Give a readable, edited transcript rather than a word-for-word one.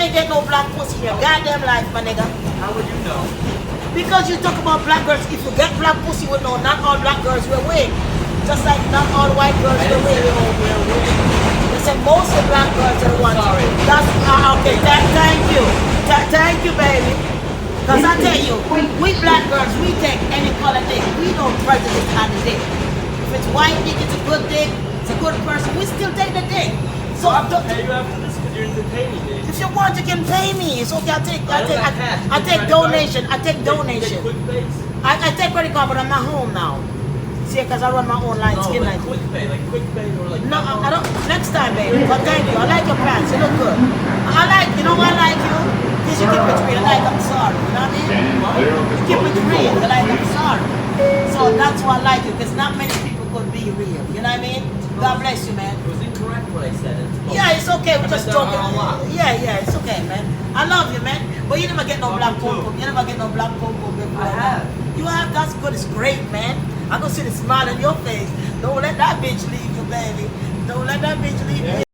ain't get no black pussy in your goddamn life, my nigga. How would you know? Because you talk about black girls, if you get black pussy, you know not all black girls wear wig. Just like not all white girls wear wig. They say most of black girls are the ones. Sorry. That's okay. Thank you. Thank you, baby. Because I tell you, we black girls, we take any color dick. We don't prejudice on the dick. If it's white dick, it's a good dick. It's a good person. We still take the dick. So I have to pay you after this because you're entertaining me. if you want, you can pay me. It's okay. I take Credit donation. I take card? donation. Quick pays? I take credit card, but I'm not home now. See, because I run my own line No, skin like line. quick pay or like. No, I don't. Next time, baby. But thank you. I like your pants. You look good. I like. You know why I like you? Because you keep it real. I like. I'm sorry. You know what I mean? You keep it real. I like. I'm sorry. So that's why I like you. Because not many people could be real. You know what I mean? God bless you, man. It was incorrect what I said. Yeah, it's okay. We're just talking. A lot. Yeah, it's okay, man. I love you, man. But you never get no black Love you pom too. You never get no black pom I have. You have. That's good. It's great, man. I gonna see the smile on your face. Don't let that bitch leave you, baby. Don't let that bitch leave you.